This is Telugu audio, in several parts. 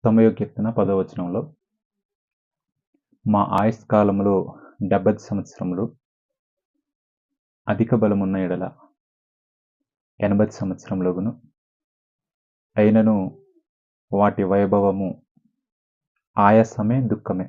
తొంభైవ కీర్తన 10వ వచనంలో మా ఆయుష్కాలములో 70 సంవత్సరములు అధిక బలమున్న ఎడల 80 సంవత్సరములగును. అయినను వాటి వైభవము ఆయాసమే దుఃఖమే.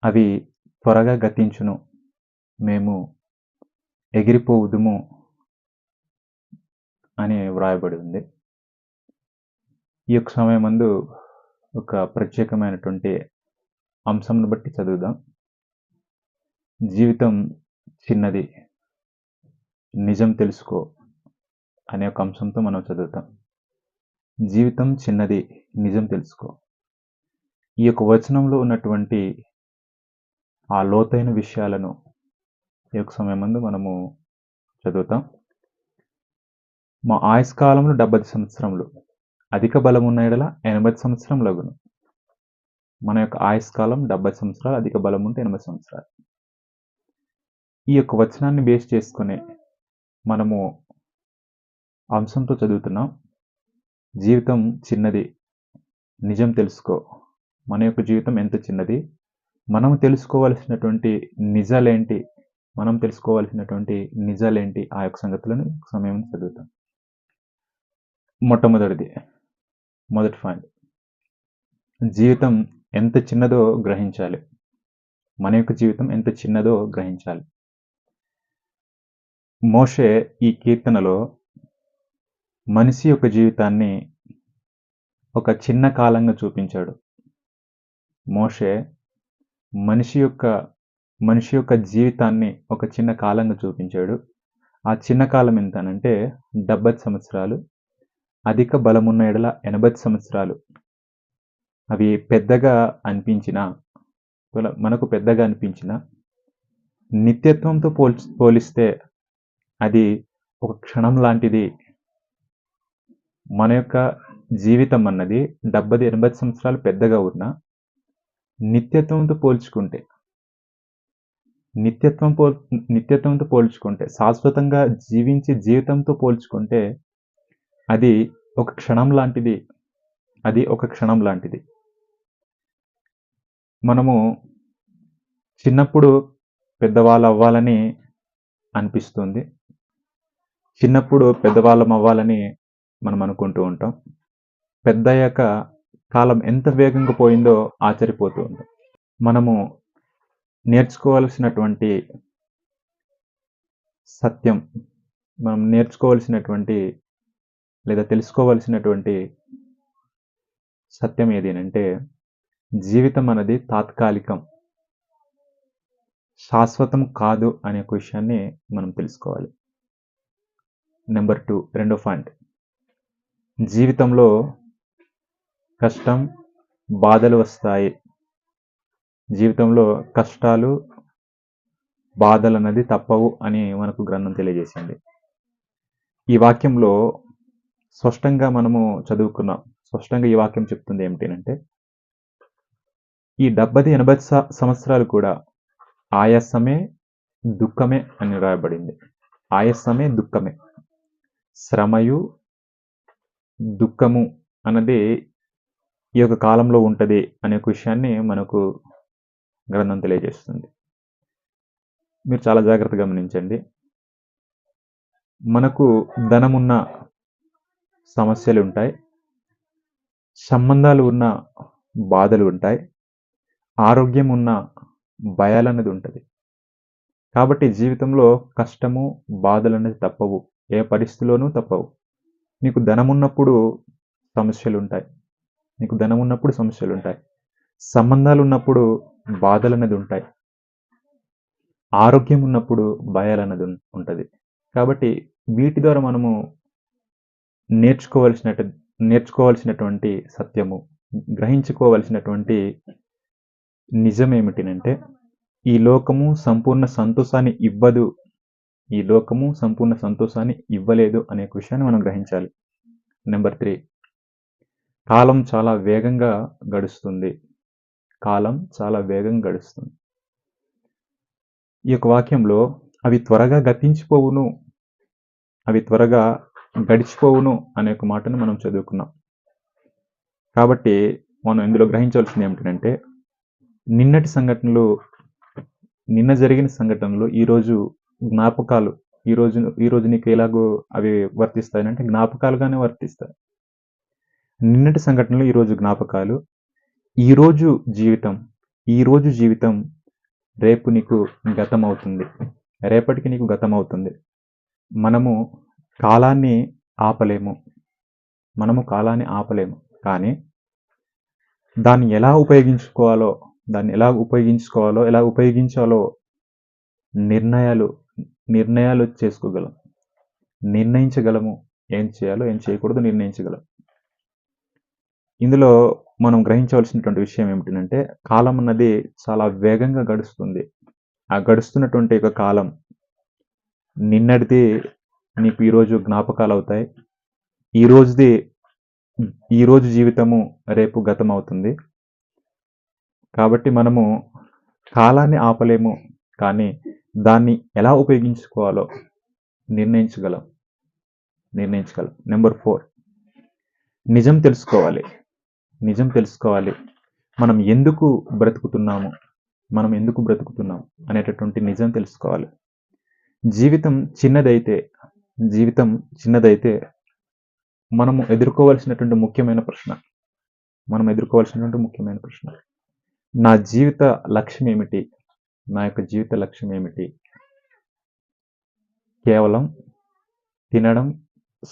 అవి త్వరగా గతించును, మేము ఎగిరిపోవుదుము అని వ్రాయబడి ఉంది. ఈ యొక్క సమయమందు ఒక ప్రత్యేకమైనటువంటి అంశంను బట్టి చదువుదాం. జీవితం చిన్నది, నిజం తెలుసుకో అనే ఒక అంశంతో మనం చదువుతాం. జీవితం చిన్నది, నిజం తెలుసుకో. ఈ యొక్క వచనంలో ఉన్నటువంటి ఆ లోతైన విషయాలను ఈ యొక్క సమయమందు మనము చదువుతాం. మా ఆయుష్కాలంలో 70 సంవత్సరములు అధిక బలమున్న ఎడల 80 సంవత్సరములగును. మన యొక్క ఆయుష్కాలం 70 సంవత్సరాలు, అధిక బలం ఉంటే 80 సంవత్సరాలు. ఈ యొక్క వచనాన్ని బేస్ చేసుకుని మనము అంశంతో చదువుతున్నాం. జీవితం చిన్నది, నిజం తెలుసుకో. మన యొక్క జీవితం ఎంత చిన్నది, మనం తెలుసుకోవాల్సినటువంటి నిజాలేంటి, ఆ యొక్క సంగతులను సమయం చదువుతాం. మొదటి పాయింట్, జీవితం ఎంత చిన్నదో గ్రహించాలి. మన యొక్క జీవితం ఎంత చిన్నదో గ్రహించాలి. మోషే ఈ కీర్తనలో మనిషి యొక్క జీవితాన్ని ఒక చిన్న కాలంగా చూపించాడు. మోషే మనిషి యొక్క జీవితాన్ని ఒక చిన్న కాలంగా చూపించాడు. ఆ చిన్న కాలం ఎంతనంటే 70 సంవత్సరాలు, అధిక బలమున్న ఎడల 80 సంవత్సరాలు. అవి మనకు పెద్దగా అనిపించిన నిత్యత్వంతో పోలిస్తే అది ఒక క్షణం లాంటిది. మన యొక్క జీవితం అన్నది 70-80 సంవత్సరాలు పెద్దగా ఉన్నా నిత్యత్వంతో పోల్చుకుంటే, శాశ్వతంగా జీవించే జీవితంతో పోల్చుకుంటే అది ఒక క్షణం లాంటిది. మనము చిన్నప్పుడు పెద్దవాళ్ళు అవ్వాలని అనిపిస్తుంది. చిన్నప్పుడు పెద్దవాళ్ళం అవ్వాలని మనం అనుకుంటూ ఉంటాం. పెద్దయ్యాక కాలం ఎంత వేగంగా పోయిందో ఆశ్చర్యపోతూ ఉంటాం. మనము నేర్చుకోవాల్సినటువంటి సత్యం, మనం నేర్చుకోవాల్సినటువంటి లేదా తెలుసుకోవాల్సినటువంటి సత్యం ఏది అంటే, జీవితం అనేది తాత్కాలికం, శాశ్వతం కాదు అనే ఒక విషయాన్ని మనం తెలుసుకోవాలి. నెంబర్ 2, రెండో పాయింట్, జీవితంలో కష్టం, బాధలు వస్తాయి. జీవితంలో కష్టాలు, బాధలు అన్నది తప్పవు అని మనకు గ్రంథం తెలియజేసింది. ఈ వాక్యంలో స్పష్టంగా మనము చదువుకున్నాం. స్పష్టంగా ఈ వాక్యం చెప్తుంది ఏమిటంటే, ఈ 70-80 సంవత్సరాలు కూడా ఆయాసమే, దుఃఖమే అని రాయబడింది. ఆయాసమే, దుఃఖమే, శ్రమయు దుఃఖము అన్నది ఈ యొక్క కాలంలో ఉంటుంది అనే ఒక విషయాన్ని మనకు గ్రంథం తెలియజేస్తుంది. మీరు చాలా జాగ్రత్తగా గమనించండి. మనకు ధనమున్న సమస్యలు ఉంటాయి, సంబంధాలు ఉన్న బాధలు ఉంటాయి, ఆరోగ్యం ఉన్న భయాలు అనేది ఉంటుంది. కాబట్టి జీవితంలో కష్టము, బాధలు అనేది తప్పవు, ఏ పరిస్థితిలోనూ తప్పవు. నీకు ధనమున్నప్పుడు సమస్యలు ఉంటాయి, సంబంధాలు ఉన్నప్పుడు బాధలు అనేది ఉంటాయి, ఆరోగ్యం ఉన్నప్పుడు భయాలు అనేది ఉంటుంది. కాబట్టి వీటి ద్వారా మనము నేర్చుకోవాల్సినటువంటి సత్యము, గ్రహించుకోవాల్సినటువంటి నిజం ఏమిటంటే, ఈ లోకము సంపూర్ణ సంతోషాన్ని ఇవ్వలేదు అనే విషయాన్ని మనం గ్రహించాలి. నెంబర్ 3, కాలం చాలా వేగంగా గడుస్తుంది. ఈ యొక్క వాక్యంలో అవి త్వరగా గడిచిపోవును అనే ఒక మాటను మనం చదువుకున్నాం. కాబట్టి మనం ఇందులో గ్రహించవలసింది ఏమిటంటే, నిన్నటి సంఘటనలు, నిన్న జరిగిన సంఘటనలు ఈరోజు జ్ఞాపకాలు. ఈరోజు నీకు ఎలాగో అవి వర్తిస్తాయంటే జ్ఞాపకాలుగానే వర్తిస్తాయి. నిన్నటి సంఘటనలు ఈరోజు జ్ఞాపకాలు. ఈరోజు జీవితం, ఈరోజు జీవితం రేపు నీకు గతమవుతుంది. రేపటికి నీకు గతమవుతుంది. మనము కాలాన్ని ఆపలేము. కానీ దాన్ని ఎలా ఉపయోగించాలో, ఎలా ఉపయోగించాలో నిర్ణయాలు చేసుకోగలం. నిర్ణయించగలము. ఏం చేయాలో, ఏం చేయకూడదో నిర్ణయించగలం. ఇందులో మనం గ్రహించవలసినటువంటి విషయం ఏమిటంటే, కాలం అన్నది చాలా వేగంగా గడుస్తుంది. ఆ గడుస్తున్నటువంటి ఒక కాలం, నిన్నటిది నీకు ఈరోజు జ్ఞాపకాలు అవుతాయి. ఈరోజు జీవితము రేపు గతం అవుతుంది. కాబట్టి మనము కాలాన్ని ఆపలేము, కానీ దాన్ని ఎలా ఉపయోగించుకోవాలో నిర్ణయించగలం. నెంబర్ 4, నిజం తెలుసుకోవాలి. మనం ఎందుకు బ్రతుకుతున్నాము అనేటటువంటి నిజం తెలుసుకోవాలి. జీవితం చిన్నదైతే మనము ఎదుర్కోవాల్సినటువంటి ముఖ్యమైన ప్రశ్న, నా జీవిత లక్ష్యం ఏమిటి? నా యొక్క జీవిత లక్ష్యం ఏమిటి? కేవలం తినడం,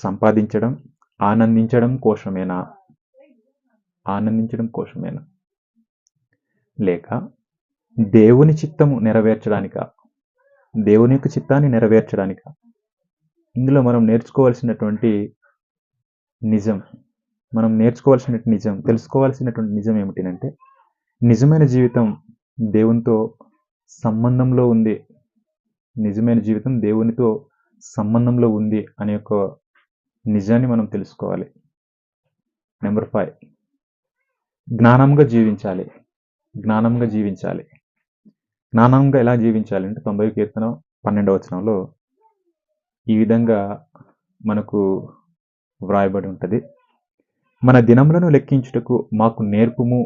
సంపాదించడం, ఆనందించడం కోసమేనా? లేక దేవుని చిత్తము నెరవేర్చడానికా? దేవుని యొక్క చిత్తాన్ని నెరవేర్చడానికా? ఇందులో మనం నేర్చుకోవాల్సినటువంటి నిజం, తెలుసుకోవాల్సినటువంటి నిజం ఏమిటంటే, నిజమైన జీవితం దేవునితో సంబంధంలో ఉంది. అనే ఒక నిజాన్ని మనం తెలుసుకోవాలి. నెంబర్ 5, జ్ఞానంగా జీవించాలి. జ్ఞానంగా ఎలా జీవించాలి అంటే 90వ కీర్తన 12వ వచనంలో ఈ విధంగా మనకు వ్రాయబడి ఉంటుంది. మన దినములను లెక్కించుటకు మాకు నేర్పుము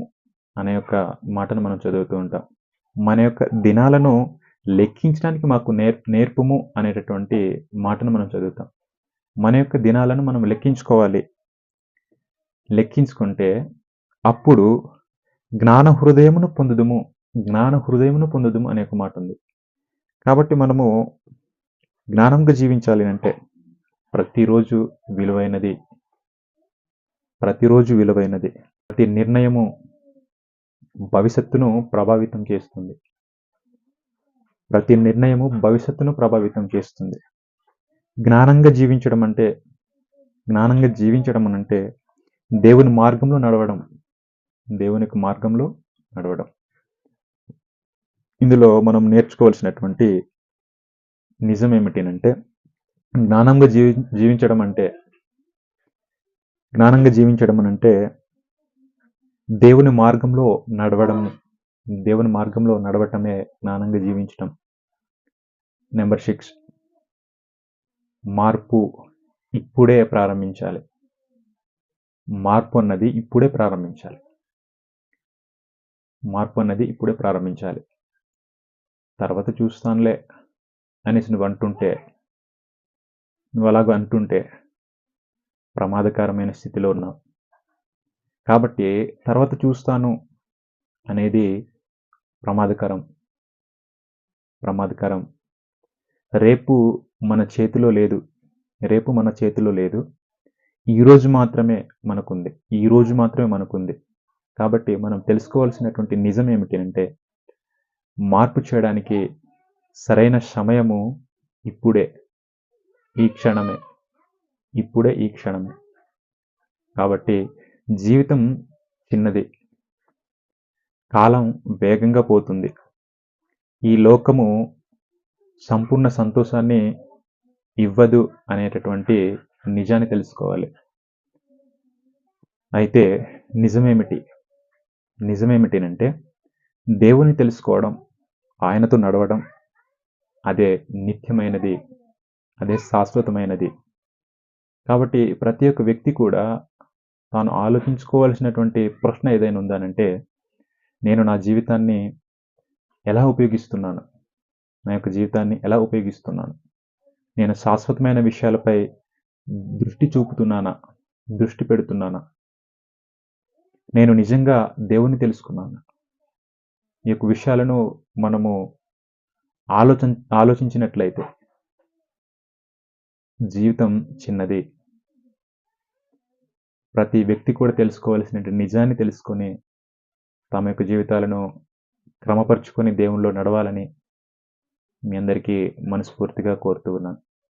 అనే యొక్క మాటను మనం చదువుతూ ఉంటాం. మన యొక్క దినాలను లెక్కించడానికి మాకు నేర్పుము అనేటటువంటి మాటను మనం చదువుతాం. మన యొక్క దినాలను మనం లెక్కించుకుంటే అప్పుడు జ్ఞాన హృదయమును పొందుదుము అనే ఒక మాట ఉంది. కాబట్టి మనము జ్ఞానంగా జీవించాలి అంటే ప్రతిరోజు విలువైనది. ప్రతి నిర్ణయము భవిష్యత్తును ప్రభావితం చేస్తుంది. జ్ఞానంగా జీవించడం అంటే దేవుని మార్గంలో నడవడం. ఇందులో మనం నేర్చుకోవాల్సినటువంటి నిజం ఏమిటంటే, జ్ఞానంగా జీవించడం అంటే దేవుని మార్గంలో నడవటమే జ్ఞానంగా జీవించడం. నెంబర్ 6, మార్పు ఇప్పుడే ప్రారంభించాలి. తర్వాత చూస్తానులే అనేసి నువ్వు అలాగ అంటుంటే ప్రమాదకరమైన స్థితిలో ఉన్నావు. కాబట్టి తర్వాత చూస్తాను అనేది ప్రమాదకరం. రేపు మన చేతిలో లేదు. ఈరోజు మాత్రమే మనకుంది. కాబట్టి మనం తెలుసుకోవాల్సినటువంటి నిజం ఏమిటంటే, మార్పు చేయడానికి సరైన సమయము ఇప్పుడే, ఈ క్షణమే. కాబట్టి జీవితం చిన్నది, కాలం వేగంగా పోతుంది. ఈ లోకము సంపూర్ణ సంతోషాన్ని ఇవ్వదు అనేటటువంటి నిజాన్ని తెలుసుకోవాలి. అయితే నిజమేమిటంటే, దేవుని తెలుసుకోవడం, ఆయనతో నడవడం, అదే నిత్యమైనది, అదే శాశ్వతమైనది. కాబట్టి ప్రతి ఒక్క వ్యక్తి కూడా తాను ఆలోచించుకోవాల్సినటువంటి ప్రశ్న ఏదైనా ఉందనంటే, నేను నా జీవితాన్ని ఎలా ఉపయోగిస్తున్నాను? నా యొక్క జీవితాన్ని ఎలా ఉపయోగిస్తున్నాను? నేను శాశ్వతమైన విషయాలపై దృష్టి చూపుతున్నానా? దృష్టి పెడుతున్నానా? నేను నిజంగా దేవుడిని తెలుసుకున్నానా? ఈ యొక్క విషయాలను మనము ఆలోచించినట్లయితే జీవితం చిన్నది. ప్రతి వ్యక్తి కూడా తెలుసుకోవాల్సినటువంటి నిజాన్ని తెలుసుకొని, తమ యొక్క జీవితాలను క్రమపరుచుకొని దేవునిలో నడవాలని మీ అందరికీ మనస్ఫూర్తిగా కోరుతూ ఉన్నాను.